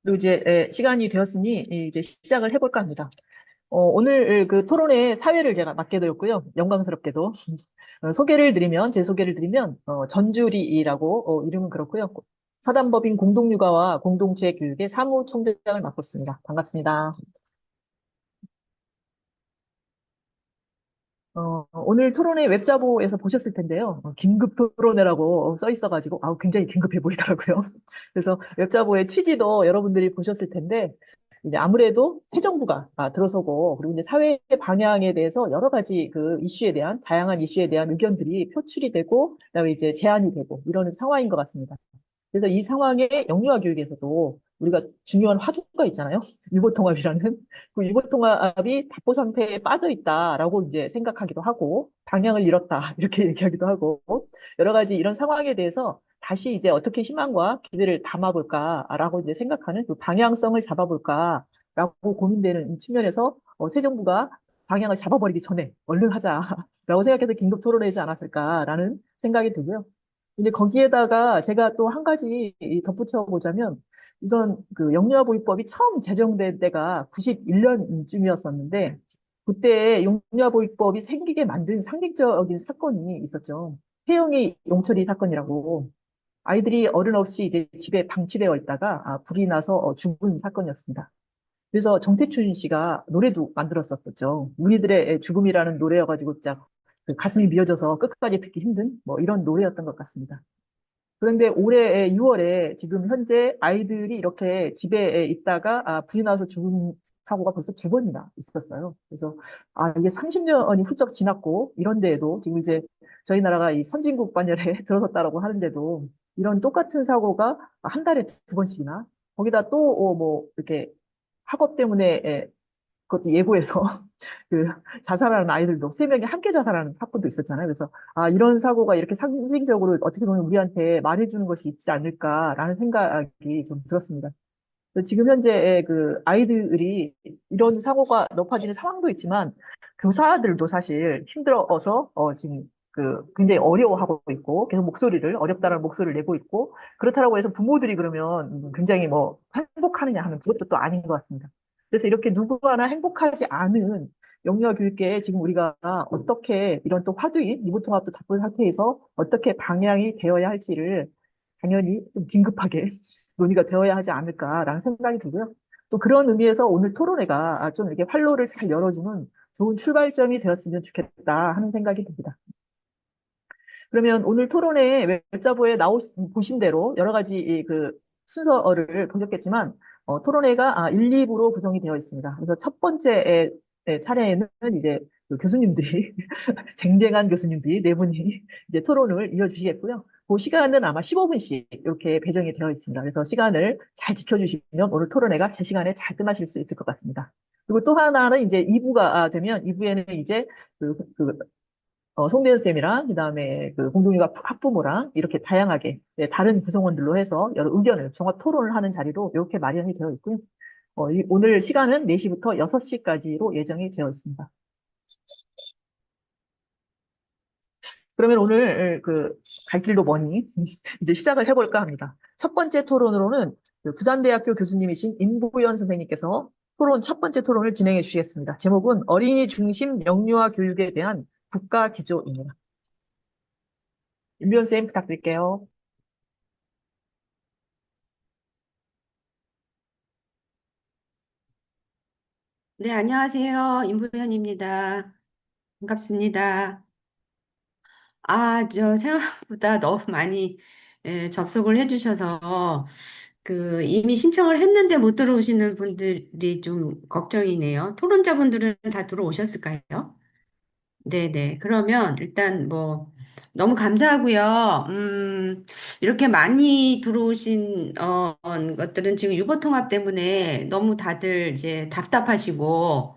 그리고 이제 시간이 되었으니 이제 시작을 해볼까 합니다. 오늘 그 토론의 사회를 제가 맡게 되었고요. 영광스럽게도 소개를 드리면 제 소개를 드리면 전주리라고 이름은 그렇고요. 사단법인 공동육아와 공동체 교육의 사무총장을 맡고 있습니다. 반갑습니다. 오늘 토론회 웹자보에서 보셨을 텐데요. 긴급 토론회라고 써 있어가지고, 굉장히 긴급해 보이더라고요. 그래서 웹자보의 취지도 여러분들이 보셨을 텐데, 이제 아무래도 새 정부가 들어서고, 그리고 이제 사회 방향에 대해서 여러 가지 그 이슈에 대한, 다양한 이슈에 대한 의견들이 표출이 되고, 그다음에 이제 제안이 되고, 이러는 상황인 것 같습니다. 그래서 이 상황에 영유아 교육에서도 우리가 중요한 화두가 있잖아요. 유보통합이라는. 그 유보통합이 답보 상태에 빠져 있다라고 이제 생각하기도 하고, 방향을 잃었다. 이렇게 얘기하기도 하고, 여러 가지 이런 상황에 대해서 다시 이제 어떻게 희망과 기대를 담아볼까라고 이제 생각하는 그 방향성을 잡아볼까라고 고민되는 측면에서 새 정부가 방향을 잡아버리기 전에 얼른 하자라고 생각해서 긴급 토론회지 않았을까라는 생각이 들고요. 근데 거기에다가 제가 또 한 가지 덧붙여 보자면, 우선 그 영유아보호법이 처음 제정된 때가 91년쯤이었었는데, 그때 영유아보호법이 생기게 만든 상징적인 사건이 있었죠. 태영이 용철이 사건이라고. 아이들이 어른 없이 이제 집에 방치되어 있다가 불이 나서 죽은 사건이었습니다. 그래서 정태춘 씨가 노래도 만들었었죠. 우리들의 죽음이라는 노래여가지고 딱 그 가슴이 미어져서 끝까지 듣기 힘든 뭐 이런 노래였던 것 같습니다. 그런데 올해 6월에 지금 현재 아이들이 이렇게 집에 있다가 불이 나서 죽은 사고가 벌써 두 번이나 있었어요. 그래서 이게 30년이 훌쩍 지났고 이런 데에도 지금 이제 저희 나라가 이 선진국 반열에 들어섰다라고 하는데도 이런 똑같은 사고가 한 달에 두 번씩이나 거기다 또 뭐 이렇게 학업 때문에 그것도 예고해서 그 자살하는 아이들도 세 명이 함께 자살하는 사건도 있었잖아요. 그래서 이런 사고가 이렇게 상징적으로 어떻게 보면 우리한테 말해주는 것이 있지 않을까라는 생각이 좀 들었습니다. 그래서 지금 현재 그 아이들이 이런 사고가 높아지는 상황도 있지만 교사들도 사실 힘들어서 지금 그 굉장히 어려워하고 있고 계속 목소리를 어렵다는 목소리를 내고 있고 그렇다고 해서 부모들이 그러면 굉장히 뭐 행복하느냐 하면 그것도 또 아닌 것 같습니다. 그래서 이렇게 누구 하나 행복하지 않은 영유아 교육계에 지금 우리가 어떻게 이런 또 화두인 이보통합도 답변 상태에서 어떻게 방향이 되어야 할지를 당연히 좀 긴급하게 논의가 되어야 하지 않을까라는 생각이 들고요. 또 그런 의미에서 오늘 토론회가 좀 이렇게 활로를 잘 열어주는 좋은 출발점이 되었으면 좋겠다 하는 생각이 듭니다. 그러면 오늘 토론회 웹자보에 보신 대로 여러 가지 이그 순서를 보셨겠지만, 토론회가 1, 2부로 구성이 되어 있습니다. 그래서 첫 번째 차례에는 이제 그 교수님들이, 쟁쟁한 교수님들이 네 분이 이제 토론을 이어주시겠고요. 그 시간은 아마 15분씩 이렇게 배정이 되어 있습니다. 그래서 시간을 잘 지켜주시면 오늘 토론회가 제 시간에 잘 끝나실 수 있을 것 같습니다. 그리고 또 하나는 이제 2부가 되면 2부에는 이제 그 송대현 쌤이랑 그다음에 그 공동육아 학부모랑 이렇게 다양하게 다른 구성원들로 해서 여러 의견을 종합 토론을 하는 자리로 이렇게 마련이 되어 있고요. 오늘 시간은 4시부터 6시까지로 예정이 되어 있습니다. 그러면 오늘 그 갈 길도 머니 이제 시작을 해볼까 합니다. 첫 번째 토론으로는 그 부산대학교 교수님이신 임부연 선생님께서 첫 번째 토론을 진행해 주시겠습니다. 제목은 어린이 중심 영유아 교육에 대한 국가 기조입니다. 임부연 쌤 부탁드릴게요. 네, 안녕하세요. 임부현입니다. 반갑습니다. 생각보다 너무 많이 접속을 해주셔서 이미 신청을 했는데 못 들어오시는 분들이 좀 걱정이네요. 토론자분들은 다 들어오셨을까요? 네네. 그러면 일단 뭐 너무 감사하고요. 이렇게 많이 들어오신 것들은 지금 유보통합 때문에 너무 다들 이제 답답하시고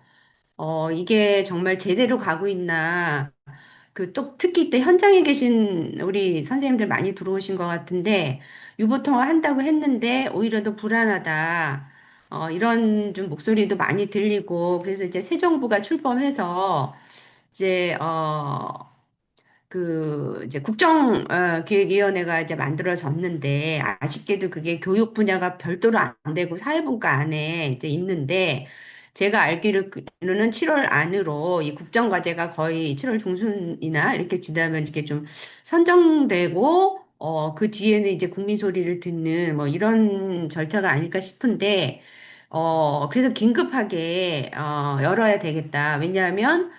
이게 정말 제대로 가고 있나. 또 특히 또 현장에 계신 우리 선생님들 많이 들어오신 것 같은데, 유보통화 한다고 했는데, 오히려 더 불안하다. 이런 좀 목소리도 많이 들리고, 그래서 이제 새 정부가 출범해서, 이제, 그 이제 국정기획위원회가 이제 만들어졌는데 아쉽게도 그게 교육 분야가 별도로 안 되고 사회분과 안에 이제 있는데 제가 알기로는 7월 안으로 이 국정과제가 거의 7월 중순이나 이렇게 지나면 이렇게 좀 선정되고 그 뒤에는 이제 국민 소리를 듣는 뭐 이런 절차가 아닐까 싶은데 그래서 긴급하게 열어야 되겠다. 왜냐하면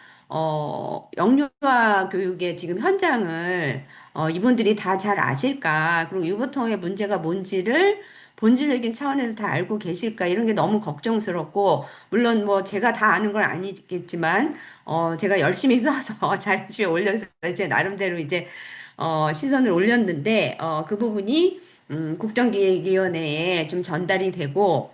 영유아 교육의 지금 현장을 이분들이 다 잘 아실까? 그리고 유보통의 문제가 뭔지를 본질적인 차원에서 다 알고 계실까? 이런 게 너무 걱정스럽고, 물론 뭐 제가 다 아는 건 아니겠지만, 제가 열심히 써서 자료집에 올려서 이제 나름대로 이제, 시선을 올렸는데, 그 부분이, 국정기획위원회에 좀 전달이 되고,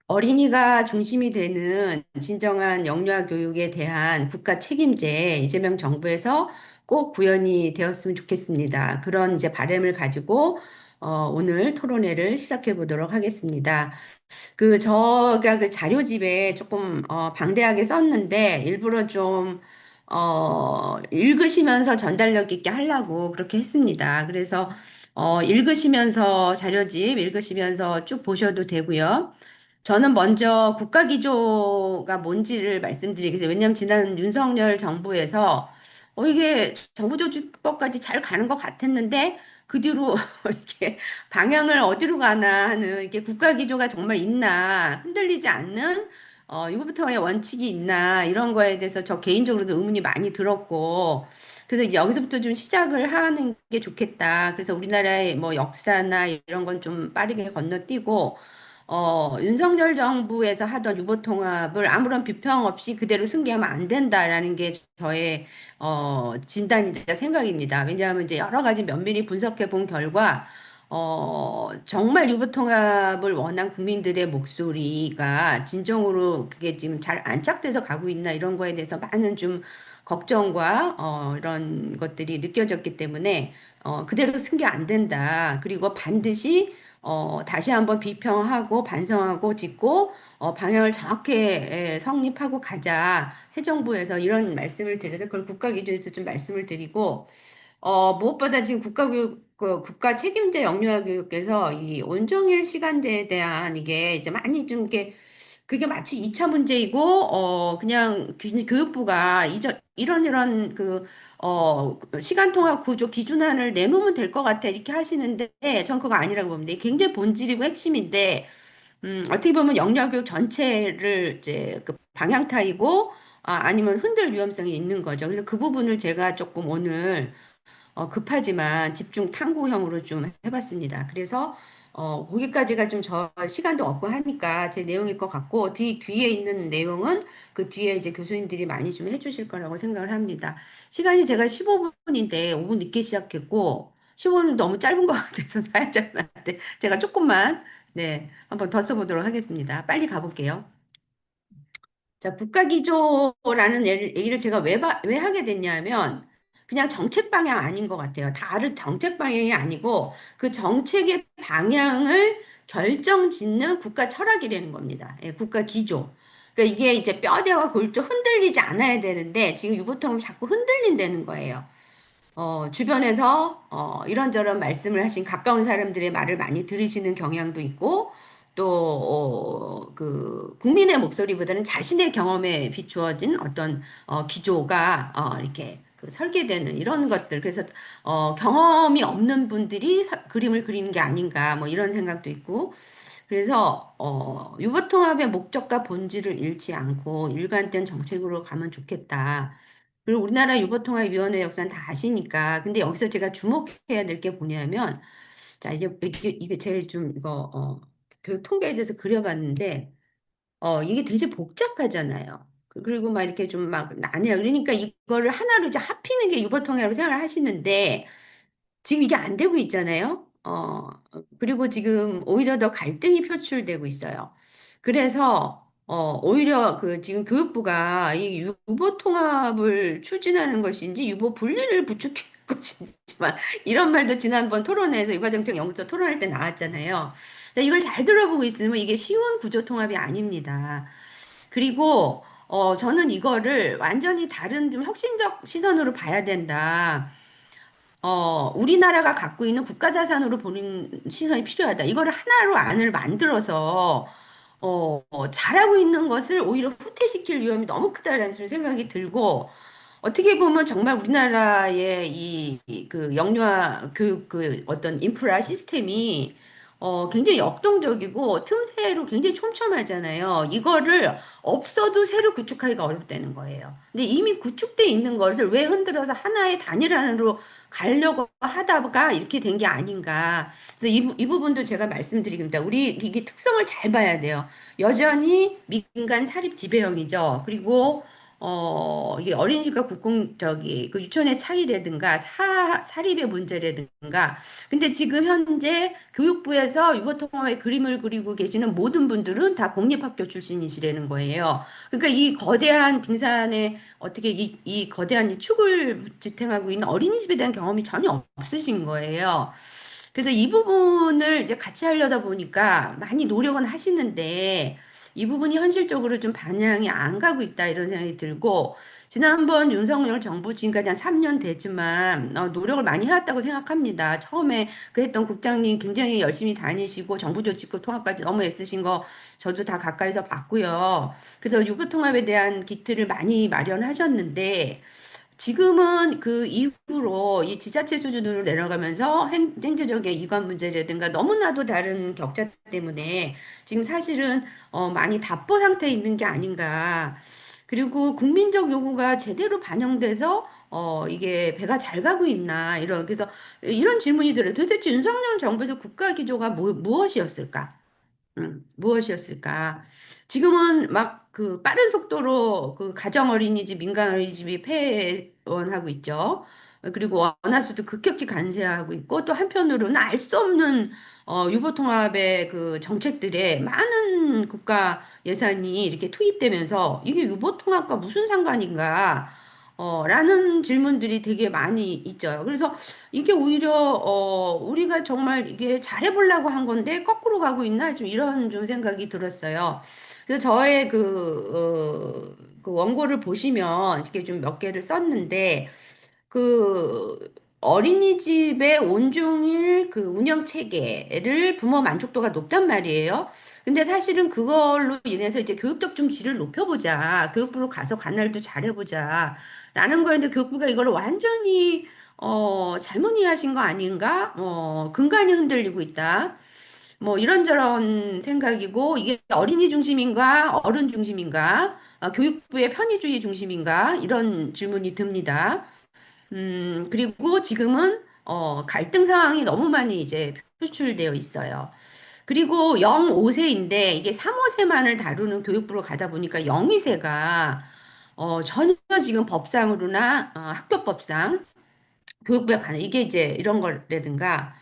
어린이가 중심이 되는 진정한 영유아 교육에 대한 국가 책임제 이재명 정부에서 꼭 구현이 되었으면 좋겠습니다. 그런 이제 바람을 가지고 오늘 토론회를 시작해 보도록 하겠습니다. 저가 그 자료집에 조금 방대하게 썼는데 일부러 좀 읽으시면서 전달력 있게 하려고 그렇게 했습니다. 그래서 읽으시면서 자료집 읽으시면서 쭉 보셔도 되고요. 저는 먼저 국가기조가 뭔지를 말씀드리겠습니다. 왜냐하면 지난 윤석열 정부에서 이게 정부조직법까지 잘 가는 것 같았는데 그 뒤로 이렇게 방향을 어디로 가나 하는 이게 국가기조가 정말 있나 흔들리지 않는 유구부터의 원칙이 있나 이런 거에 대해서 저 개인적으로도 의문이 많이 들었고 그래서 이제 여기서부터 좀 시작을 하는 게 좋겠다. 그래서 우리나라의 뭐 역사나 이런 건 좀 빠르게 건너뛰고 윤석열 정부에서 하던 유보통합을 아무런 비평 없이 그대로 승계하면 안 된다라는 게 저의 진단이자 생각입니다. 왜냐하면 이제 여러 가지 면밀히 분석해 본 결과 정말 유보통합을 원한 국민들의 목소리가 진정으로 그게 지금 잘 안착돼서 가고 있나 이런 거에 대해서 많은 좀 걱정과 이런 것들이 느껴졌기 때문에 그대로 승계 안 된다. 그리고 반드시 다시 한번 비평하고 반성하고 짚고 방향을 정확히 성립하고 가자. 새 정부에서 이런 말씀을 드려서 그걸 국가기조에서 좀 말씀을 드리고 무엇보다 지금 국가 책임제 영유아 교육에서 이 온종일 시간제에 대한 이게 이제 많이 좀 이렇게 그게 마치 2차 문제이고, 그냥 교육부가 이런 시간 통합 구조 기준안을 내놓으면 될 것 같아. 이렇게 하시는데, 전 그거 아니라고 봅니다. 이게 굉장히 본질이고 핵심인데, 어떻게 보면 영유아 교육 전체를 이제 그 방향타이고, 아니면 흔들 위험성이 있는 거죠. 그래서 그 부분을 제가 조금 오늘 급하지만 집중 탐구형으로 좀 해봤습니다. 그래서 거기까지가 좀 저 시간도 없고 하니까 제 내용일 것 같고 뒤에 있는 내용은 그 뒤에 이제 교수님들이 많이 좀 해주실 거라고 생각을 합니다. 시간이 제가 15분인데 5분 늦게 시작했고 15분은 너무 짧은 것 같아서 사회자님한테 제가 조금만 네, 한번 더 써보도록 하겠습니다. 빨리 가볼게요. 자, 국가기조라는 얘기를 제가 왜 하게 됐냐면, 그냥 정책 방향 아닌 것 같아요. 다른 정책 방향이 아니고, 그 정책의 방향을 결정 짓는 국가 철학이라는 겁니다. 예, 국가 기조. 그러니까 이게 이제 뼈대와 골조 흔들리지 않아야 되는데, 지금 유보통은 자꾸 흔들린다는 거예요. 주변에서 이런저런 말씀을 하신 가까운 사람들의 말을 많이 들으시는 경향도 있고, 또, 국민의 목소리보다는 자신의 경험에 비추어진 어떤, 기조가, 이렇게 설계되는 이런 것들. 그래서, 경험이 없는 분들이 그림을 그리는 게 아닌가, 뭐 이런 생각도 있고, 그래서, 유보통합의 목적과 본질을 잃지 않고 일관된 정책으로 가면 좋겠다. 그리고 우리나라 유보통합위원회 역사는 다 아시니까. 근데 여기서 제가 주목해야 될 게 뭐냐면, 자, 이게 제일 좀 이거, 교육 통계에 대해서 그려봤는데, 이게 되게 복잡하잖아요. 그리고 막 이렇게 좀 막 나뉘어. 그러니까 이거를 하나로 이제 합히는 게 유보통합이라고 생각을 하시는데, 지금 이게 안 되고 있잖아요. 그리고 지금 오히려 더 갈등이 표출되고 있어요. 그래서 오히려 그 지금 교육부가 이 유보 통합을 추진하는 것인지 유보 분리를 부추기는 것인지만 이런 말도 지난번 토론회에서 육아정책 연구소 토론할 때 나왔잖아요. 이걸 잘 들어보고 있으면 이게 쉬운 구조 통합이 아닙니다. 그리고 저는 이거를 완전히 다른 좀 혁신적 시선으로 봐야 된다. 우리나라가 갖고 있는 국가 자산으로 보는 시선이 필요하다. 이거를 하나로 안을 만들어서 잘하고 있는 것을 오히려 후퇴시킬 위험이 너무 크다라는 생각이 들고, 어떻게 보면 정말 우리나라의 그 영유아 교육 그 어떤 인프라 시스템이 굉장히 역동적이고 틈새로 굉장히 촘촘하잖아요. 이거를 없어도 새로 구축하기가 어렵다는 거예요. 근데 이미 구축돼 있는 것을 왜 흔들어서 하나의 단일안으로 가려고 하다가 이렇게 된 게 아닌가. 그래서 이 부분도 제가 말씀드리겠습니다. 우리 이게 특성을 잘 봐야 돼요. 여전히 민간 사립 지배형이죠. 그리고 이게 어린이집과 그 유치원의 차이라든가 사립의 문제라든가. 근데 지금 현재 교육부에서 유보통합의 그림을 그리고 계시는 모든 분들은 다 공립학교 출신이시라는 거예요. 그러니까 이 거대한 빙산에 어떻게 이 거대한 이 축을 지탱하고 있는 어린이집에 대한 경험이 전혀 없으신 거예요. 그래서 이 부분을 이제 같이 하려다 보니까 많이 노력은 하시는데 이 부분이 현실적으로 좀 반영이 안 가고 있다 이런 생각이 들고 지난번 윤석열 정부 지금까지 한 3년 되지만 노력을 많이 해왔다고 생각합니다. 처음에 그 했던 국장님 굉장히 열심히 다니시고 정부조직국 통합까지 너무 애쓰신 거 저도 다 가까이서 봤고요. 그래서 유교통합에 대한 기틀을 많이 마련하셨는데 지금은 그 이후로 이 지자체 수준으로 내려가면서 행정적인 이관 문제라든가 너무나도 다른 격차 때문에 지금 사실은 많이 답보 상태에 있는 게 아닌가. 그리고 국민적 요구가 제대로 반영돼서 이게 배가 잘 가고 있나 이런 그래서 이런 질문이 들어요. 도대체 윤석열 정부에서 국가 기조가 무엇이었을까? 무엇이었을까? 지금은 막 그 빠른 속도로 그 가정 어린이집, 민간 어린이집이 폐원하고 있죠. 그리고 원화수도 급격히 간세하고 있고 또 한편으로는 알 수 없는 유보통합의 그 정책들에 많은 국가 예산이 이렇게 투입되면서 이게 유보통합과 무슨 상관인가? 라는 질문들이 되게 많이 있죠. 그래서 이게 오히려 우리가 정말 이게 잘해보려고 한 건데 거꾸로 가고 있나 좀 이런 좀 생각이 들었어요. 그래서 저의 그 원고를 보시면 이렇게 좀 몇 개를 썼는데 그 어린이집의 온종일 그 운영 체계를 부모 만족도가 높단 말이에요. 근데 사실은 그걸로 인해서 이제 교육적 좀 질을 높여보자. 교육부로 가서 관할도 잘해보자. 라는 거였는데 교육부가 이걸 완전히 잘못 이해하신 거 아닌가? 근간이 흔들리고 있다. 뭐 이런저런 생각이고 이게 어린이 중심인가 어른 중심인가 교육부의 편의주의 중심인가 이런 질문이 듭니다. 그리고 지금은 갈등 상황이 너무 많이 이제 표출되어 있어요. 그리고 0, 5세인데 이게 3, 5세만을 다루는 교육부로 가다 보니까 0, 2세가 전혀 지금 법상으로나 학교법상 교육부에 가는 이게 이제 이런 거라든가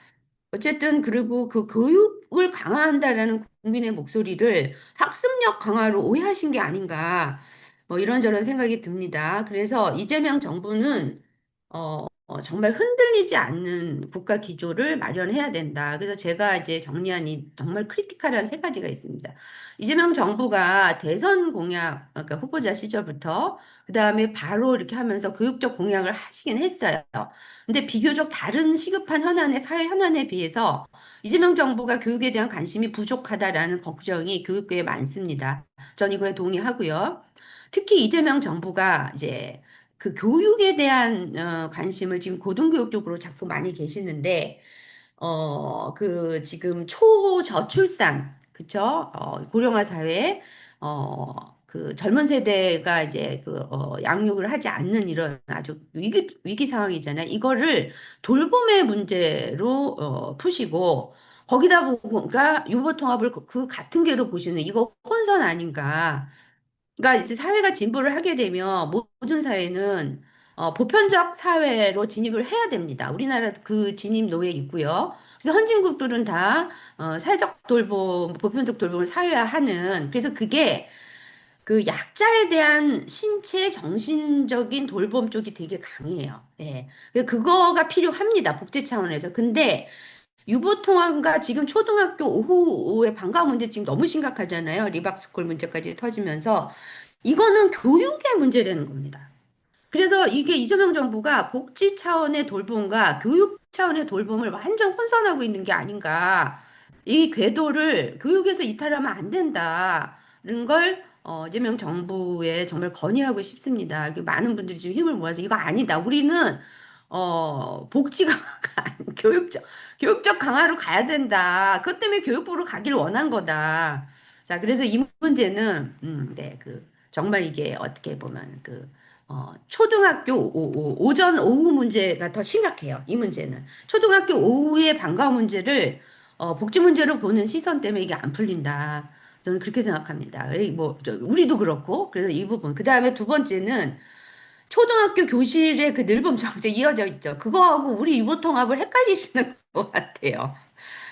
어쨌든 그리고 그 교육을 강화한다라는 국민의 목소리를 학습력 강화로 오해하신 게 아닌가 뭐 이런저런 생각이 듭니다. 그래서 이재명 정부는 정말 흔들리지 않는 국가 기조를 마련해야 된다. 그래서 제가 이제 정리한 이 정말 크리티컬한 세 가지가 있습니다. 이재명 정부가 대선 공약, 그러니까 후보자 시절부터 그 다음에 바로 이렇게 하면서 교육적 공약을 하시긴 했어요. 근데 비교적 다른 시급한 현안의 사회 현안에 비해서 이재명 정부가 교육에 대한 관심이 부족하다라는 걱정이 교육계에 많습니다. 전 이거에 동의하고요. 특히 이재명 정부가 이제 그 교육에 대한 관심을 지금 고등교육 쪽으로 자꾸 많이 계시는데 그 지금 초저출산 그쵸? 고령화 사회 그 젊은 세대가 이제 양육을 하지 않는 이런 아주 위기 상황이잖아요. 이거를 돌봄의 문제로 푸시고 거기다 보니까 유보통합을 그 같은 게로 보시는 이거 혼선 아닌가? 그러니까 이제 사회가 진보를 하게 되면 모든 사회는 보편적 사회로 진입을 해야 됩니다. 우리나라 그 진입 노예 있고요. 그래서 선진국들은 다 사회적 돌봄, 보편적 돌봄을 사회화하는 그래서 그게 그 약자에 대한 신체, 정신적인 돌봄 쪽이 되게 강해요. 예. 그거가 필요합니다. 복지 차원에서. 근데 유보통합과 지금 초등학교 오후의 방과후 문제 지금 너무 심각하잖아요. 리박스쿨 문제까지 터지면서 이거는 교육의 문제라는 겁니다. 그래서 이게 이재명 정부가 복지 차원의 돌봄과 교육 차원의 돌봄을 완전 혼선하고 있는 게 아닌가. 이 궤도를 교육에서 이탈하면 안 된다는 걸 이재명 정부에 정말 건의하고 싶습니다. 많은 분들이 지금 힘을 모아서 이거 아니다. 우리는 복지가 교육적 강화로 가야 된다. 그것 때문에 교육부로 가길 원한 거다. 자, 그래서 이 문제는 네, 정말 이게 어떻게 보면 초등학교 오전, 오후 문제가 더 심각해요. 이 문제는. 초등학교 오후의 방과후 문제를 복지 문제로 보는 시선 때문에 이게 안 풀린다. 저는 그렇게 생각합니다. 우리도 그렇고. 그래서 이 부분. 그 다음에 두 번째는 초등학교 교실의 그 늘봄 정책 이어져 있죠. 그거하고 우리 유보통합을 헷갈리시는 것 같아요.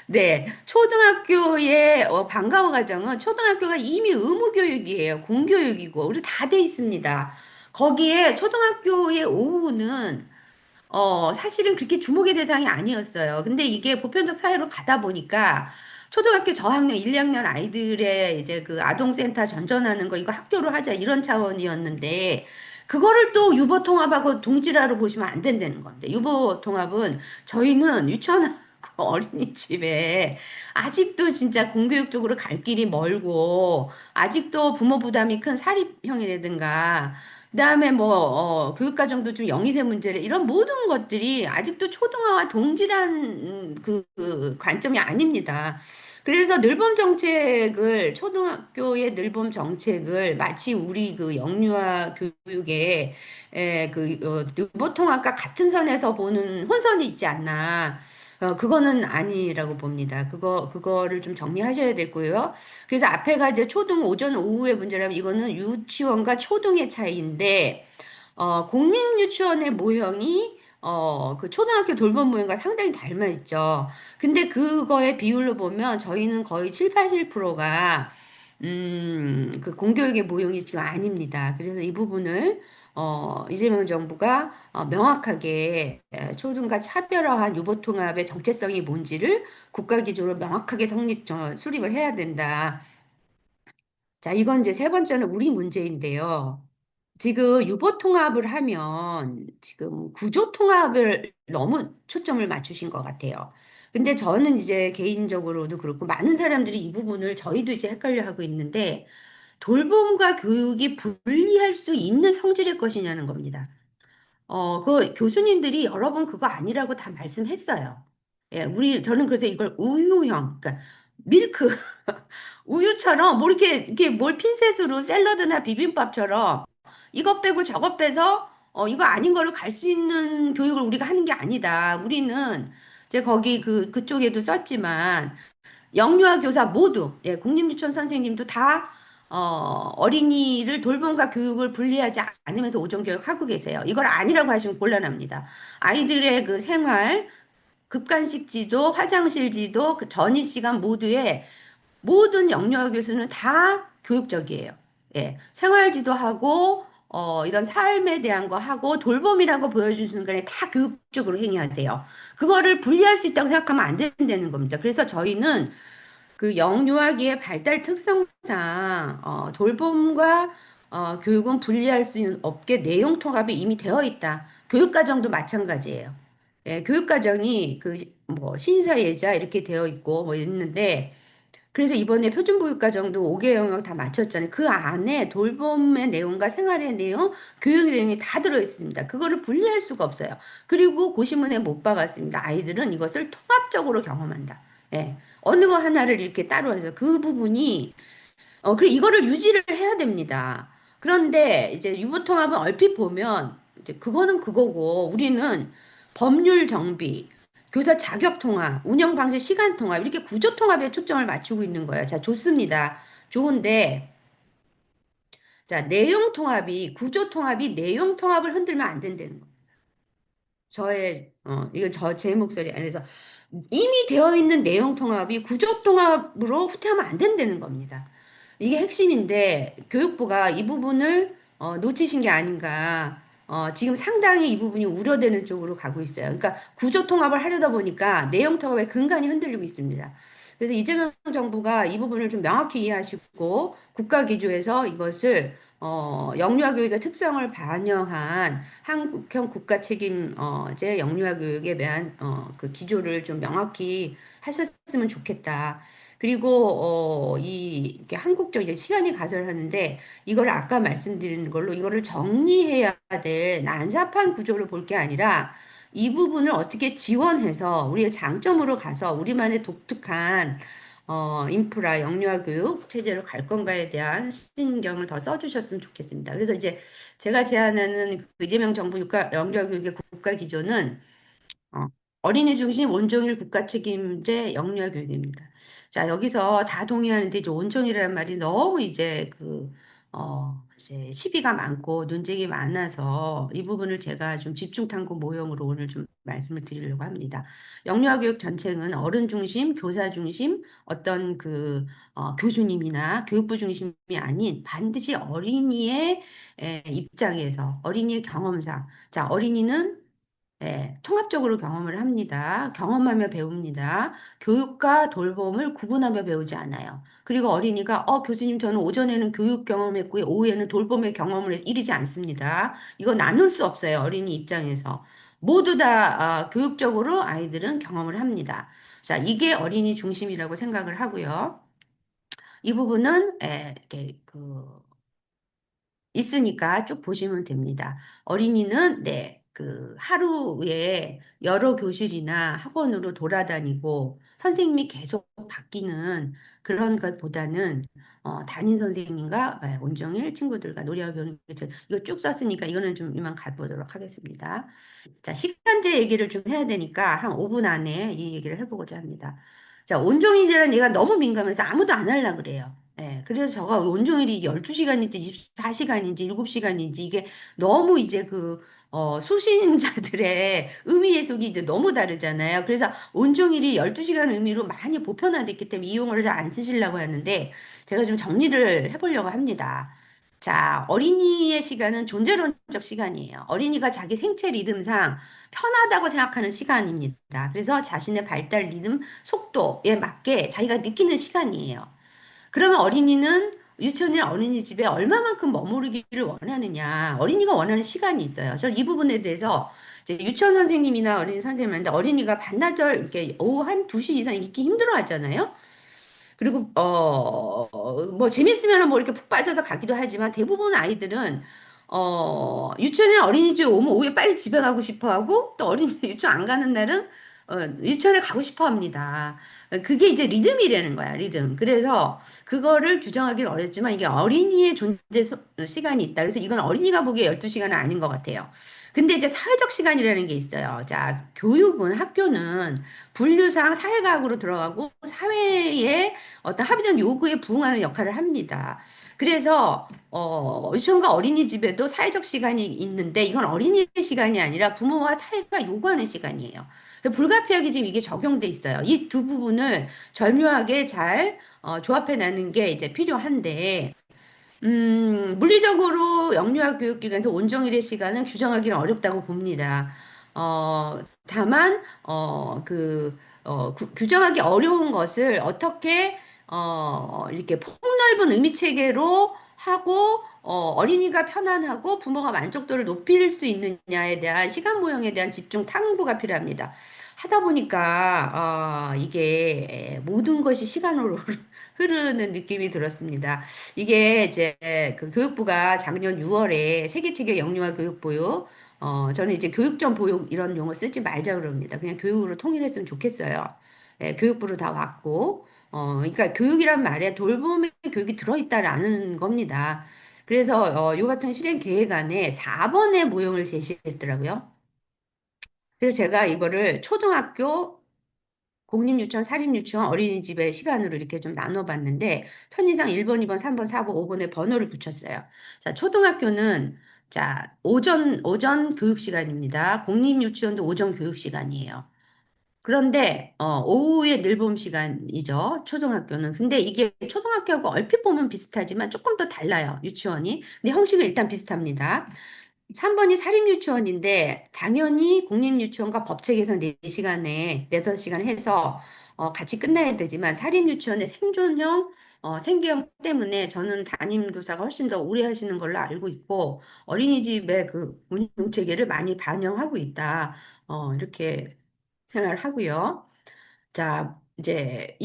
네, 초등학교의 방과후 과정은 초등학교가 이미 의무 교육이에요. 공교육이고 우리 다 돼 있습니다. 거기에 초등학교의 오후는 사실은 그렇게 주목의 대상이 아니었어요. 근데 이게 보편적 사회로 가다 보니까 초등학교 저학년 1, 2학년 아이들의 이제 그 아동센터 전전하는 거 이거 학교로 하자 이런 차원이었는데 그거를 또 유보통합하고 동질화로 보시면 안 된다는 건데 유보통합은 저희는 유치원 어린이집에 아직도 진짜 공교육적으로 갈 길이 멀고 아직도 부모 부담이 큰 사립형이라든가 그다음에 교육과정도 좀 영희세 문제를 이런 모든 것들이 아직도 초등화와 동질한 그 관점이 아닙니다. 그래서 늘봄 정책을 초등학교의 늘봄 정책을 마치 우리 그 영유아 교육의 유보통합과 같은 선에서 보는 혼선이 있지 않나. 그거는 아니라고 봅니다. 그거를 좀 정리하셔야 되고요. 그래서 앞에가 이제 초등 오전 오후의 문제라면 이거는 유치원과 초등의 차이인데, 공립유치원의 모형이 그 초등학교 돌봄 모형과 상당히 닮아 있죠. 근데 그거의 비율로 보면 저희는 거의 7, 80%가 그 공교육의 모형이 지금 아닙니다. 그래서 이 부분을 이재명 정부가 명확하게 초등과 차별화한 유보통합의 정체성이 뭔지를 국가 기조로 명확하게 수립을 해야 된다. 자, 이건 이제 세 번째는 우리 문제인데요. 지금 유보통합을 하면 지금 구조통합을 너무 초점을 맞추신 것 같아요. 근데 저는 이제 개인적으로도 그렇고 많은 사람들이 이 부분을 저희도 이제 헷갈려 하고 있는데 돌봄과 교육이 분리할 수 있는 성질의 것이냐는 겁니다. 그 교수님들이 여러 번 그거 아니라고 다 말씀했어요. 예, 저는 그래서 이걸 우유형, 그러니까 밀크, 우유처럼 뭐 이렇게 뭘 핀셋으로 샐러드나 비빔밥처럼 이것 빼고 저것 빼서 이거 아닌 걸로 갈 수 있는 교육을 우리가 하는 게 아니다. 우리는 이제 거기 그쪽에도 썼지만 영유아 교사 모두, 예, 국립유치원 선생님도 다 어린이를 돌봄과 교육을 분리하지 않으면서 오전교육 하고 계세요. 이걸 아니라고 하시면 곤란합니다. 아이들의 그 생활, 급간식 지도, 화장실 지도, 그 전입 시간 모두에 모든 영유아 교수는 다 교육적이에요. 예, 생활 지도하고 이런 삶에 대한 거 하고 돌봄이라고 보여주는 순간에 다 교육적으로 행위하세요. 그거를 분리할 수 있다고 생각하면 안 된다는 겁니다. 그래서 저희는 그 영유아기의 발달 특성상 돌봄과 교육은 분리할 수 없게 내용 통합이 이미 되어 있다. 교육과정도 마찬가지예요. 예, 교육과정이 뭐 신사 예자 이렇게 되어 있고 뭐 있는데 그래서 이번에 표준교육과정도 5개 영역 다 맞췄잖아요. 그 안에 돌봄의 내용과 생활의 내용, 교육의 내용이 다 들어있습니다. 그거를 분리할 수가 없어요. 그리고 고시문에 못 박았습니다. 아이들은 이것을 통합적으로 경험한다. 예. 어느 거 하나를 이렇게 따로 해서 그 부분이, 그리고 이거를 유지를 해야 됩니다. 그런데 이제 유보통합은 얼핏 보면, 이제 그거는 그거고, 우리는 법률 정비, 교사 자격 통합, 운영 방식 시간 통합, 이렇게 구조 통합에 초점을 맞추고 있는 거예요. 자, 좋습니다. 좋은데, 자, 구조 통합이 내용 통합을 흔들면 안 된다는 거예요. 이건 제 목소리 아니라서 이미 되어 있는 내용 통합이 구조 통합으로 후퇴하면 안 된다는 겁니다. 이게 핵심인데 교육부가 이 부분을 놓치신 게 아닌가. 지금 상당히 이 부분이 우려되는 쪽으로 가고 있어요. 그러니까 구조 통합을 하려다 보니까 내용 통합의 근간이 흔들리고 있습니다. 그래서 이재명 정부가 이 부분을 좀 명확히 이해하시고 국가 기조에서 이것을 영유아 교육의 특성을 반영한 한국형 국가 책임제 영유아 교육에 대한 그 기조를 좀 명확히 하셨으면 좋겠다. 그리고 이게 한국적 이제 시간이 가설하는데 이걸 아까 말씀드린 걸로 이거를 정리해야 될 난삽한 구조를 볼 게 아니라 이 부분을 어떻게 지원해서 우리의 장점으로 가서 우리만의 독특한 인프라, 영유아 교육 체제로 갈 건가에 대한 신경을 더 써주셨으면 좋겠습니다. 그래서 이제 제가 제안하는 그 이재명 정부 영유아 교육의 국가 기조는 어, 어린이 중심 온종일 국가 책임제 영유아 교육입니다. 자, 여기서 다 동의하는데 이제 온종일이라는 말이 너무 이제 이제 시비가 많고 논쟁이 많아서 이 부분을 제가 좀 집중 탐구 모형으로 오늘 좀 말씀을 드리려고 합니다. 영유아 교육 전체는 어른 중심, 교사 중심, 어떤 교수님이나 교육부 중심이 아닌 반드시 어린이의 입장에서 어린이의 경험상, 자, 어린이는 통합적으로 경험을 합니다. 경험하며 배웁니다. 교육과 돌봄을 구분하며 배우지 않아요. 그리고 어린이가, 교수님, 저는 오전에는 교육 경험했고요. 오후에는 돌봄의 경험을 해서 이르지 않습니다. 이거 나눌 수 없어요. 어린이 입장에서. 모두 다 교육적으로 아이들은 경험을 합니다. 자, 이게 어린이 중심이라고 생각을 하고요. 이 부분은 이렇게 있으니까 쭉 보시면 됩니다. 어린이는 하루에 여러 교실이나 학원으로 돌아다니고 선생님이 계속 바뀌는 그런 것보다는 담임 선생님과 온종일 친구들과 놀이와 배우는 게 이거 쭉 썼으니까 이거는 좀 이만 가보도록 하겠습니다. 자, 시간제 얘기를 좀 해야 되니까 한 5분 안에 이 얘기를 해보고자 합니다. 자, 온종일이라는 얘가 너무 민감해서 아무도 안 하려고 그래요. 그래서 저가 온종일이 12시간인지 24시간인지 7시간인지 이게 너무 이제 수신자들의 의미 해석이 이제 너무 다르잖아요. 그래서 온종일이 12시간 의미로 많이 보편화됐기 때문에 이용을 잘 안 쓰시려고 하는데 제가 좀 정리를 해보려고 합니다. 자, 어린이의 시간은 존재론적 시간이에요. 어린이가 자기 생체 리듬상 편하다고 생각하는 시간입니다. 그래서 자신의 발달 리듬, 속도에 맞게 자기가 느끼는 시간이에요. 그러면 어린이는 유치원이나 어린이집에 얼마만큼 머무르기를 원하느냐. 어린이가 원하는 시간이 있어요. 저는 이 부분에 대해서 이제 유치원 선생님이나 어린이 선생님한테 어린이가 반나절 이렇게 오후 한 2시 이상 있기 힘들어 하잖아요. 그리고 뭐 재밌으면 뭐 이렇게 푹 빠져서 가기도 하지만 대부분 아이들은 유치원에 어린이집에 오면 오후에 빨리 집에 가고 싶어 하고 또 어린이 유치원 안 가는 날은 유치원에 가고 싶어 합니다. 그게 이제 리듬이라는 거야, 리듬. 그래서 그거를 규정하기는 어렵지만 이게 어린이의 시간이 있다. 그래서 이건 어린이가 보기에 12시간은 아닌 것 같아요. 근데 이제 사회적 시간이라는 게 있어요. 자, 학교는 분류상 사회과학으로 들어가고 사회의 어떤 합의된 요구에 부응하는 역할을 합니다. 그래서 유치원과 어린이집에도 사회적 시간이 있는데 이건 어린이의 시간이 아니라 부모와 사회가 요구하는 시간이에요. 불가피하게 지금 이게 적용돼 있어요. 이 두 부분을 절묘하게 잘 조합해 내는 게 이제 필요한데 물리적으로 영유아 교육기관에서 온종일의 시간을 규정하기는 어렵다고 봅니다. 다만, 규정하기 어려운 것을 어떻게, 이렇게 폭넓은 의미 체계로 하고, 어린이가 편안하고 부모가 만족도를 높일 수 있느냐에 대한 시간 모형에 대한 집중 탐구가 필요합니다. 하다 보니까, 이게 모든 것이 시간으로 흐르는 느낌이 들었습니다. 이게 이제 그 교육부가 작년 6월에 세계체계 영유아 교육보육, 저는 이제 교육전 보육 이런 용어 쓰지 말자 그럽니다. 그냥 교육으로 통일했으면 좋겠어요. 교육부로 다 왔고, 그러니까 교육이란 말에 돌봄의 교육이 들어있다라는 겁니다. 그래서 요 같은 실행 계획 안에 4번의 모형을 제시했더라고요. 그래서 제가 이거를 초등학교 공립유치원, 사립유치원, 어린이집의 시간으로 이렇게 좀 나눠봤는데 편의상 1번, 2번, 3번, 4번, 5번에 번호를 붙였어요. 자, 초등학교는 자, 오전 교육 시간입니다. 공립유치원도 오전 교육 시간이에요. 그런데 오후에 늘봄 시간이죠. 초등학교는. 근데 이게 초등학교하고 얼핏 보면 비슷하지만 조금 더 달라요. 유치원이. 근데 형식은 일단 비슷합니다. 3번이 사립유치원인데 당연히 공립유치원과 법책에서 4시간에 6시간 해서 같이 끝나야 되지만 사립유치원의 생존형 생계형 때문에 저는 담임 교사가 훨씬 더 오래 하시는 걸로 알고 있고 어린이집의 그 운영 체계를 많이 반영하고 있다. 이렇게 생각을 하고요. 자, 이제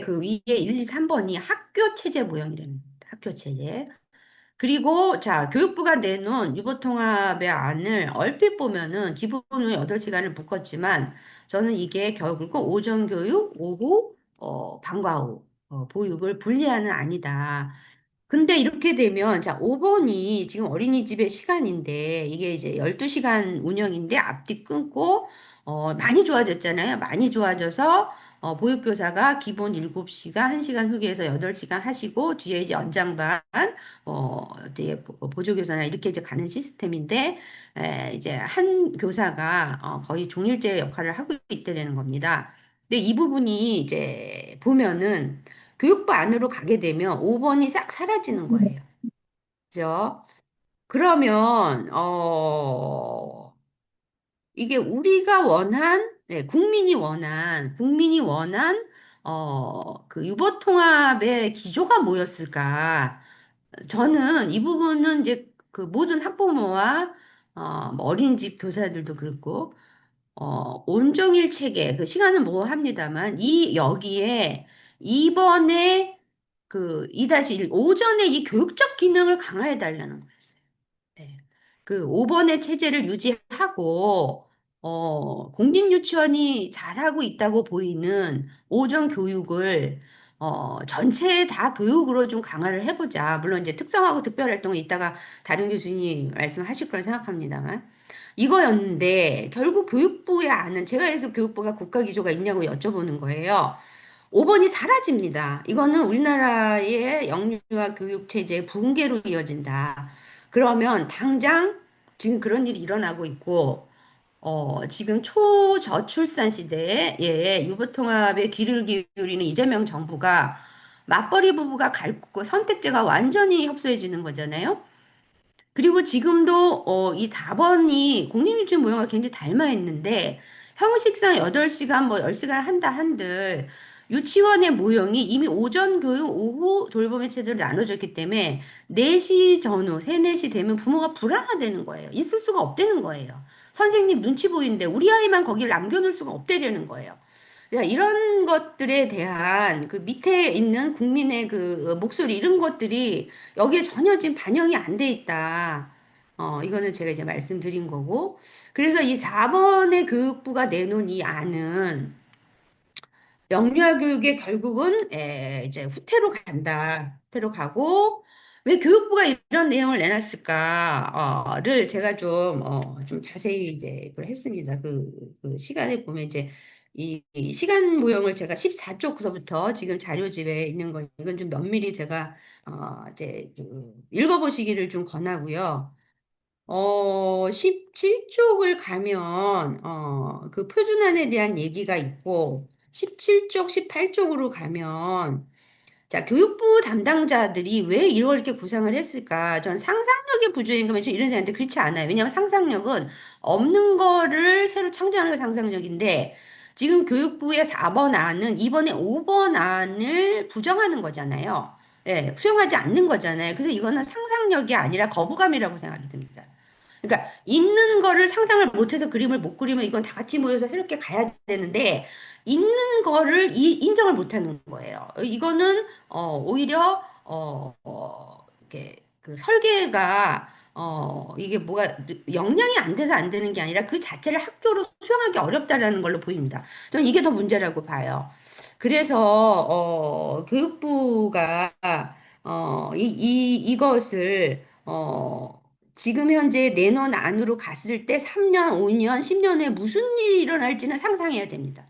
그 위에 1, 2, 3번이 학교 체제 모형이랍니다. 학교 체제. 그리고 자, 교육부가 내놓은 유보통합의 안을 얼핏 보면은 기본은 8시간을 묶었지만 저는 이게 결국 오전 교육, 오후 방과 후 보육을 분리하는 안이다. 근데 이렇게 되면, 자, 5번이 지금 어린이집의 시간인데, 이게 이제 12시간 운영인데, 앞뒤 끊고, 많이 좋아졌잖아요. 많이 좋아져서, 보육교사가 기본 7시간, 1시간 휴게해서 8시간 하시고, 뒤에 이제 연장반, 뒤에 보조교사나 이렇게 이제 가는 시스템인데, 이제 한 교사가 거의 종일제 역할을 하고 있다는 겁니다. 근데 이 부분이 이제 보면은, 교육부 안으로 가게 되면 5번이 싹 사라지는 네. 거예요. 그죠? 그러면, 이게 우리가 원한, 네, 국민이 원한, 그 유보통합의 기조가 뭐였을까? 저는 이 부분은 이제 그 모든 학부모와 뭐 어린이집 교사들도 그렇고, 온종일 체계, 그 시간은 뭐 합니다만, 여기에 이번에 그 2-1, 오전에 이 교육적 기능을 강화해 달라는 거였어요. 네. 그 5번의 체제를 유지하고, 공립유치원이 잘하고 있다고 보이는 오전 교육을, 전체 다 교육으로 좀 강화를 해보자. 물론 이제 특성하고 특별활동은 이따가 다른 교수님이 말씀하실 거라 생각합니다만. 이거였는데, 결국 교육부의 안은, 제가 그래서 교육부가 국가기조가 있냐고 여쭤보는 거예요. 5번이 사라집니다. 이거는 우리나라의 영유아 교육 체제의 붕괴로 이어진다. 그러면 당장 지금 그런 일이 일어나고 있고, 지금 초저출산 시대에 유보통합에 귀를 기울이는 이재명 정부가 맞벌이 부부가 갈고 선택제가 완전히 협소해지는 거잖아요. 그리고 지금도 이 4번이 공립유치원 모형과 굉장히 닮아 있는데 형식상 8시간 뭐 10시간 한다 한들 유치원의 모형이 이미 오전 교육, 오후 돌보미 체제로 나눠져 있기 때문에 4시 전후, 3, 4시 되면 부모가 불안하다는 거예요. 있을 수가 없다는 거예요. 선생님 눈치 보이는데 우리 아이만 거기를 남겨놓을 수가 없다는 거예요. 그러니까 이런 것들에 대한 그 밑에 있는 국민의 그 목소리 이런 것들이 여기에 전혀 지금 반영이 안 돼 있다. 이거는 제가 이제 말씀드린 거고. 그래서 이 4번의 교육부가 내놓은 이 안은 영유아 교육의 결국은 이제 후퇴로 간다. 후퇴로 가고 왜 교육부가 이런 내용을 내놨을까를 제가 좀 자세히 이제 그걸 했습니다. 그 시간에 보면 이제 이 시간 모형을 제가 14쪽서부터 지금 자료집에 있는 걸 이건 좀 면밀히 제가 이제 그 읽어보시기를 좀 권하고요. 17쪽을 가면, 그 표준안에 대한 얘기가 있고, 17쪽, 18쪽으로 가면, 자, 교육부 담당자들이 왜 이렇게 구상을 했을까? 저는 상상력의 부족인가, 이런 생각인데, 그렇지 않아요. 왜냐하면 상상력은 없는 거를 새로 창조하는 게 상상력인데, 지금 교육부의 4번 안은 이번에 5번 안을 부정하는 거잖아요. 예, 수용하지 않는 거잖아요. 그래서 이거는 상상력이 아니라 거부감이라고 생각이 듭니다. 그러니까 있는 거를 상상을 못해서 그림을 못 그리면 이건 다 같이 모여서 새롭게 가야 되는데 있는 거를 인정을 못하는 거예요. 이거는 오히려 이렇게 그 설계가 이게 뭐가 역량이 안 돼서 안 되는 게 아니라 그 자체를 학교로 수용하기 어렵다라는 걸로 보입니다. 저는 이게 더 문제라고 봐요. 그래서 교육부가 이것을 지금 현재 내년 안으로 갔을 때 3년, 5년, 10년 후에 무슨 일이 일어날지는 상상해야 됩니다.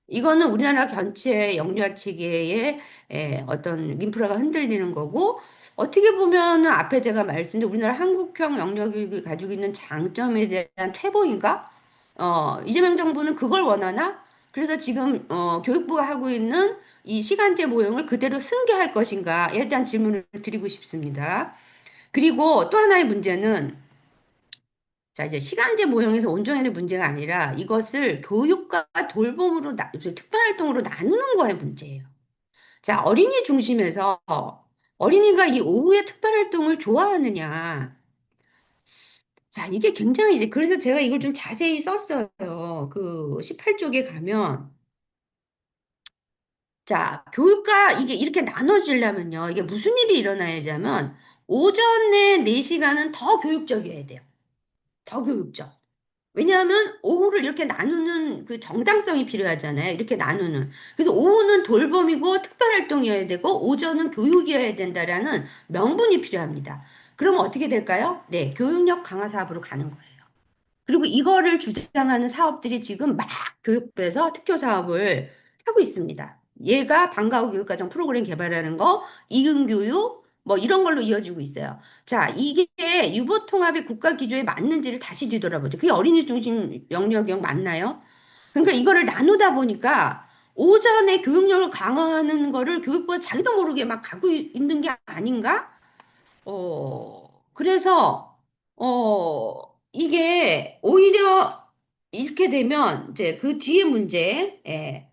이거는 우리나라 전체 영유아 체계의 어떤 인프라가 흔들리는 거고, 어떻게 보면은 앞에 제가 말씀드린 우리나라 한국형 영유아 교육이 가지고 있는 장점에 대한 퇴보인가? 이재명 정부는 그걸 원하나? 그래서 지금 교육부가 하고 있는 이 시간제 모형을 그대로 승계할 것인가에 대한 질문을 드리고 싶습니다. 그리고 또 하나의 문제는 자, 이제 시간제 모형에서 온전히 문제가 아니라 이것을 교육과 돌봄으로, 특별활동으로 나누는 거에 문제예요. 자, 어린이 중심에서 어린이가 이 오후에 특별활동을 좋아하느냐. 자, 이게 굉장히 이제, 그래서 제가 이걸 좀 자세히 썼어요. 그 18쪽에 가면. 자, 교육과 이게 이렇게 나눠지려면요. 이게 무슨 일이 일어나야냐면, 오전에 4시간은 더 교육적이어야 돼요. 더 교육적. 왜냐하면 오후를 이렇게 나누는 그 정당성이 필요하잖아요. 이렇게 나누는. 그래서 오후는 돌봄이고 특별활동이어야 되고 오전은 교육이어야 된다라는 명분이 필요합니다. 그러면 어떻게 될까요? 네, 교육력 강화 사업으로 가는 거예요. 그리고 이거를 주장하는 사업들이 지금 막 교육부에서 특효 사업을 하고 있습니다. 얘가 방과 후 교육과정 프로그램 개발하는 거, 이응교육, 뭐 이런 걸로 이어지고 있어요. 자, 이게 유보 통합의 국가 기조에 맞는지를 다시 뒤돌아보죠. 그게 어린이 중심 영역이 맞나요? 그러니까 이거를 나누다 보니까 오전에 교육력을 강화하는 거를 교육부가 자기도 모르게 막 가고 있는 게 아닌가? 그래서, 이게 오히려 이렇게 되면 이제 그 뒤에 문제, 예,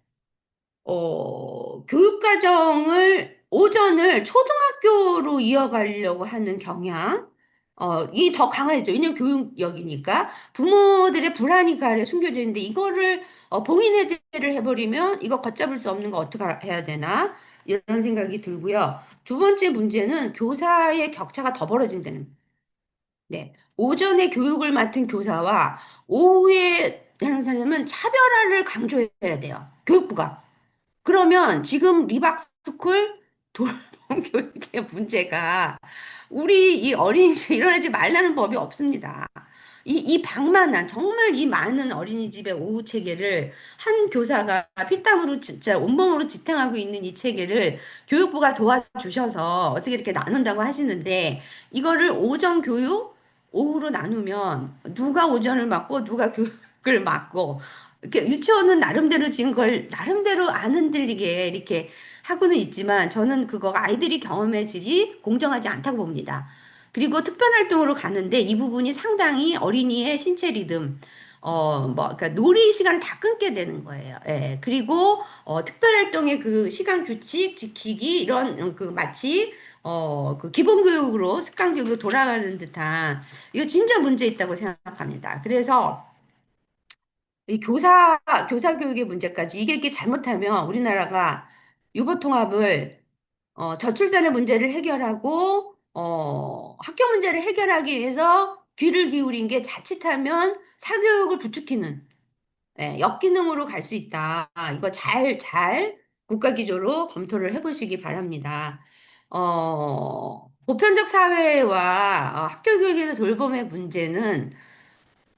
오전을 초등학교로 이어가려고 하는 경향, 이 더 강화해져. 왜냐면 교육력이니까 부모들의 불안이 그 아래 숨겨져 있는데 이거를 봉인 해제를 해버리면 이거 걷잡을 수 없는 거 어떻게 해야 되나? 이런 생각이 들고요. 두 번째 문제는 교사의 격차가 더 벌어진다는. 네. 오전에 교육을 맡은 교사와 오후에 하는 사람은 차별화를 강조해야 돼요. 교육부가. 그러면 지금 리박스쿨 돌봄 교육의 문제가 우리 이 어린이집에 일어나지 말라는 법이 없습니다. 이 방만한 정말 이 많은 어린이집의 오후 체계를 한 교사가 피땀으로 진짜 온몸으로 지탱하고 있는 이 체계를 교육부가 도와주셔서 어떻게 이렇게 나눈다고 하시는데 이거를 오전 교육, 오후로 나누면 누가 오전을 맡고 누가 교육을 맡고 이렇게 유치원은 나름대로 지금 그걸 나름대로 안 흔들리게 이렇게 하고는 있지만 저는 그거 아이들이 경험의 질이 공정하지 않다고 봅니다. 그리고 특별활동으로 가는데 이 부분이 상당히 어린이의 신체 리듬, 그러니까 놀이 시간을 다 끊게 되는 거예요. 예. 그리고, 특별활동의 그 시간 규칙 지키기, 이런, 그, 마치, 그 기본교육으로, 습관교육으로 돌아가는 듯한, 이거 진짜 문제 있다고 생각합니다. 그래서, 이 교사 교육의 문제까지, 이게 이렇게 잘못하면 우리나라가 유보통합을 저출산의 문제를 해결하고, 학교 문제를 해결하기 위해서 귀를 기울인 게 자칫하면 사교육을 부추기는, 예, 역기능으로 갈 수 있다. 이거 잘 국가 기조로 검토를 해보시기 바랍니다. 보편적 사회와 학교 교육에서 돌봄의 문제는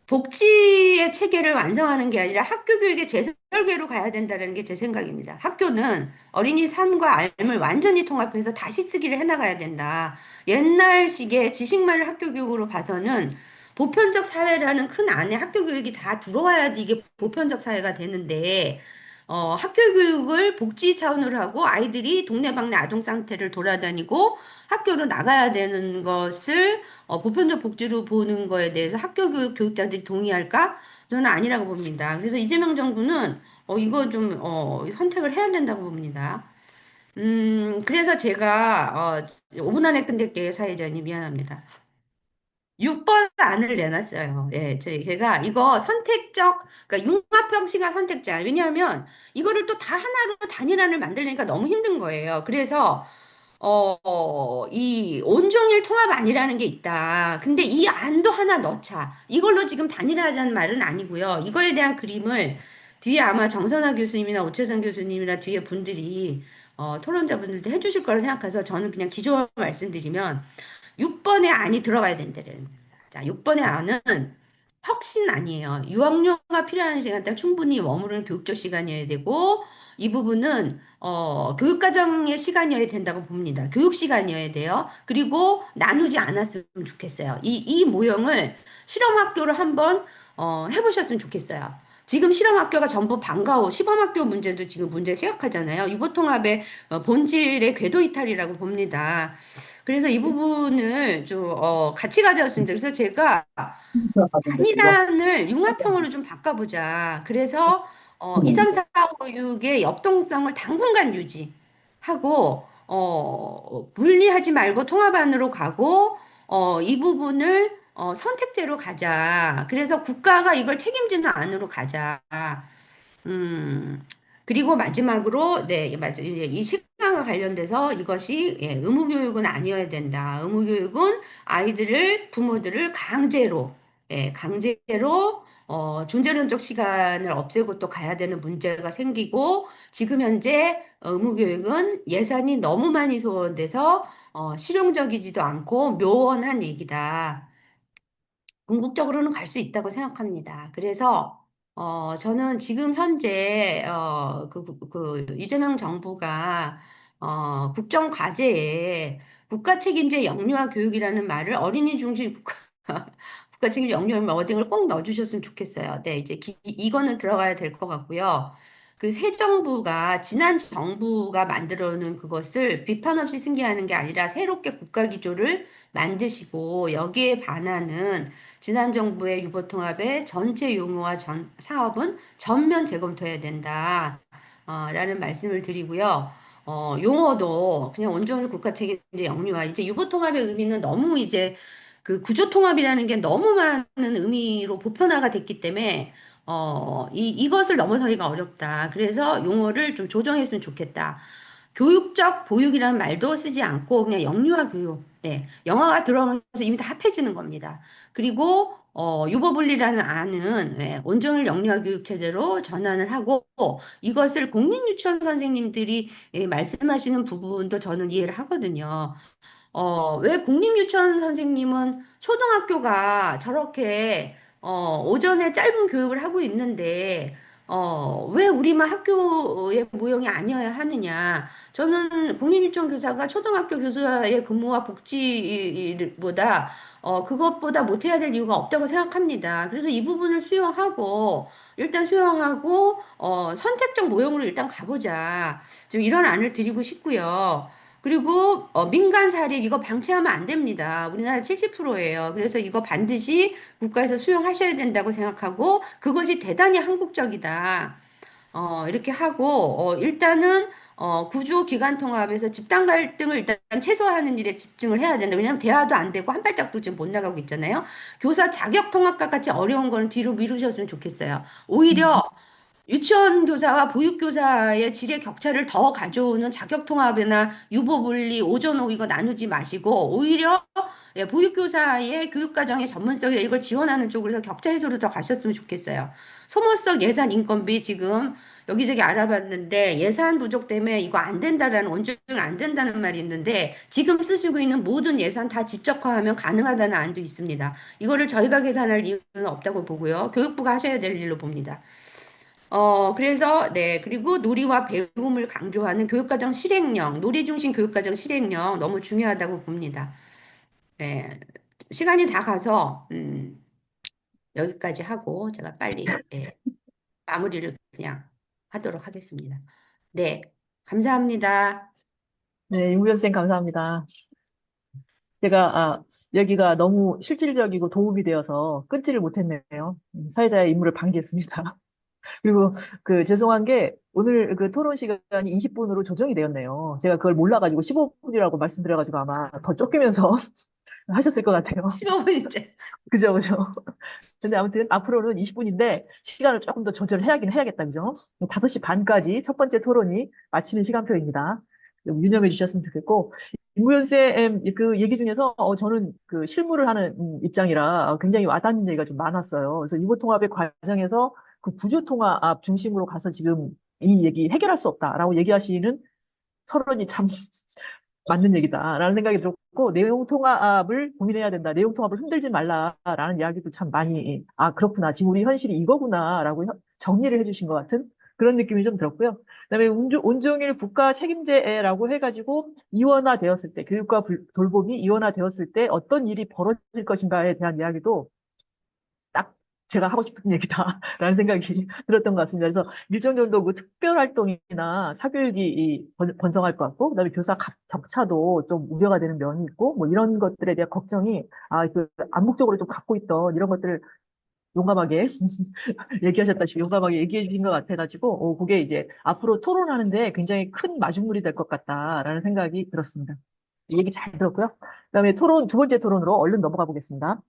복지의 체계를 완성하는 게 아니라 학교 교육의 재설계로 가야 된다는 게 제 생각입니다. 학교는 어린이 삶과 삶을 완전히 통합해서 다시 쓰기를 해나가야 된다. 옛날식의 지식만을 학교 교육으로 봐서는 보편적 사회라는 큰 안에 학교 교육이 다 들어와야지 이게 보편적 사회가 되는데, 학교 교육을 복지 차원으로 하고 아이들이 동네방네 아동 상태를 돌아다니고 학교로 나가야 되는 것을 보편적 복지로 보는 거에 대해서 학교 교육 교육자들이 동의할까? 저는 아니라고 봅니다. 그래서 이재명 정부는 이거 좀 선택을 해야 된다고 봅니다. 그래서 제가 5분 안에 끝낼게요, 사회자님 미안합니다. 6번 안을 내놨어요. 예, 제가 이거 선택적, 그러니까 융합형식의 선택자. 왜냐하면 이거를 또 다 하나로 단일안을 만들려니까 너무 힘든 거예요. 그래서 이 온종일 통합 안이라는 게 있다. 근데 이 안도 하나 넣자. 이걸로 지금 단일화하자는 말은 아니고요. 이거에 대한 그림을 뒤에 아마 정선화 교수님이나 오채선 교수님이나 뒤에 분들이 토론자분들도 해주실 거라 생각해서 저는 그냥 기조만 말씀드리면 6번의 안이 들어가야 된다는 겁니다. 자, 6번의 안은 혁신 아니에요. 유학료가 필요한 시간 때 충분히 머무르는 교육적 시간이어야 되고 이 부분은 교육과정의 시간이어야 된다고 봅니다. 교육 시간이어야 돼요. 그리고 나누지 않았으면 좋겠어요. 이 모형을 실험학교로 한번 해보셨으면 좋겠어요. 지금 실험학교가 전부 방과후, 시범학교 문제도 지금 문제 시작하잖아요. 유보통합의 본질의 궤도 이탈이라고 봅니다. 그래서 이 부분을 좀 같이 가져왔습니다. 그래서 제가 단위단을 융합형으로 좀 바꿔보자. 그래서 2, 3, 4, 5, 6의 역동성을 당분간 유지하고 분리하지 말고 통합 안으로 가고 이 부분을 선택제로 가자. 그래서 국가가 이걸 책임지는 안으로 가자. 음, 그리고 마지막으로, 네, 맞아. 이제 이 식단과 관련돼서 이것이 예, 의무교육은 아니어야 된다. 의무교육은 아이들을, 부모들을 강제로, 예, 강제로, 존재론적 시간을 없애고 또 가야 되는 문제가 생기고, 지금 현재 의무교육은 예산이 너무 많이 소원돼서, 실용적이지도 않고 묘원한 얘기다. 궁극적으로는 갈 수 있다고 생각합니다. 그래서 저는 지금 현재 이재명 정부가 국정 과제에 국가 책임제 영유아 교육이라는 말을 어린이 중심 국가 국가 책임제 영유아 워딩을 꼭 넣어주셨으면 좋겠어요. 네, 이제 이거는 들어가야 될 것 같고요. 그 새 정부가 지난 정부가 만들어 놓은 그것을 비판 없이 승계하는 게 아니라 새롭게 국가 기조를 만드시고 여기에 반하는 지난 정부의 유보통합의 전체 용어와 사업은 전면 재검토해야 된다. 라는 말씀을 드리고요. 용어도 그냥 온종일 국가 책임제 영유아. 이제 유보통합의 의미는 너무 이제 그 구조통합이라는 게 너무 많은 의미로 보편화가 됐기 때문에 이것을 넘어서기가 어렵다. 그래서 용어를 좀 조정했으면 좋겠다. 교육적 보육이라는 말도 쓰지 않고 그냥 영유아 교육. 네, 영어가 들어오면서 이미 다 합해지는 겁니다. 그리고 유보분리라는 안은 온종일 영유아 교육 체제로 전환을 하고 이것을 공립유치원 선생님들이 말씀하시는 부분도 저는 이해를 하거든요. 왜 국립유치원 선생님은 초등학교가 저렇게 오전에 짧은 교육을 하고 있는데 왜 우리만 학교의 모형이 아니어야 하느냐? 저는 국립유치원 교사가 초등학교 교사의 근무와 복지보다 그것보다 못해야 될 이유가 없다고 생각합니다. 그래서 이 부분을 수용하고 일단 수용하고 선택적 모형으로 일단 가보자. 좀 이런 안을 드리고 싶고요. 그리고 민간 사립 이거 방치하면 안 됩니다. 우리나라 70%예요. 그래서 이거 반드시 국가에서 수용하셔야 된다고 생각하고 그것이 대단히 한국적이다. 이렇게 하고 일단은 구조 기관 통합에서 집단 갈등을 일단 최소화하는 일에 집중을 해야 된다. 왜냐하면 대화도 안 되고 한 발짝도 지금 못 나가고 있잖아요. 교사 자격 통합과 같이 어려운 거는 뒤로 미루셨으면 좋겠어요. 오히려 유치원 교사와 보육 교사의 질의 격차를 더 가져오는 자격 통합이나 유보 분리, 오전 오후 이거 나누지 마시고 오히려 예, 보육 교사의 교육 과정의 전문성에 이걸 지원하는 쪽으로 해서 격차 해소로 더 가셨으면 좋겠어요. 소모성 예산 인건비 지금 여기저기 알아봤는데 예산 부족 때문에 이거 안 된다라는 원칙은 안 된다는 말이 있는데 지금 쓰시고 있는 모든 예산 다 집적화하면 가능하다는 안도 있습니다. 이거를 저희가 계산할 이유는 없다고 보고요. 교육부가 하셔야 될 일로 봅니다. 그래서, 네. 그리고 놀이와 배움을 강조하는 교육과정 실행령, 놀이 중심 교육과정 실행령 너무 중요하다고 봅니다. 네. 시간이 다 가서, 여기까지 하고 제가 빨리, 예, 마무리를 그냥 하도록 하겠습니다. 네. 감사합니다. 네, 윤구현 쌤 감사합니다. 제가, 여기가 너무 실질적이고 도움이 되어서 끊지를 못했네요. 사회자의 임무를 방기했습니다. 그리고 죄송한 게 오늘 그 토론 시간이 20분으로 조정이 되었네요. 제가 그걸 몰라가지고 15분이라고 말씀드려가지고 아마 더 쫓기면서 하셨을 것 같아요. 15분째. 그죠, 그죠. 근데 아무튼 앞으로는 20분인데 시간을 조금 더 조절해야긴 해야겠다, 그죠? 5시 반까지 첫 번째 토론이 마치는 시간표입니다. 유념해 주셨으면 좋겠고, 임무연 쌤 그 얘기 중에서 저는 그 실무를 하는 입장이라 굉장히 와닿는 얘기가 좀 많았어요. 그래서 유보통합의 과정에서 그 구조통합 중심으로 가서 지금 이 얘기 해결할 수 없다라고 얘기하시는 서론이 참 맞는 얘기다라는 생각이 들었고, 내용 통합을 고민해야 된다. 내용 통합을 흔들지 말라라는 이야기도 참 많이, 그렇구나. 지금 우리 현실이 이거구나라고 정리를 해주신 것 같은 그런 느낌이 좀 들었고요. 그다음에 온종일 국가 책임제라고 해가지고 이원화되었을 때, 교육과 돌봄이 이원화되었을 때 어떤 일이 벌어질 것인가에 대한 이야기도 딱 제가 하고 싶은 얘기다라는 생각이 들었던 것 같습니다. 그래서 일정 정도 그 특별 활동이나 사교육이 번성할 것 같고, 그다음에 교사 격차도 좀 우려가 되는 면이 있고, 뭐 이런 것들에 대한 걱정이 그 암묵적으로 좀 갖고 있던 이런 것들을 용감하게 얘기하셨다시피 용감하게 얘기해 주신 것 같아가지고, 그게 이제 앞으로 토론하는데 굉장히 큰 마중물이 될 것 같다라는 생각이 들었습니다. 얘기 잘 들었고요. 그다음에 두 번째 토론으로 얼른 넘어가 보겠습니다.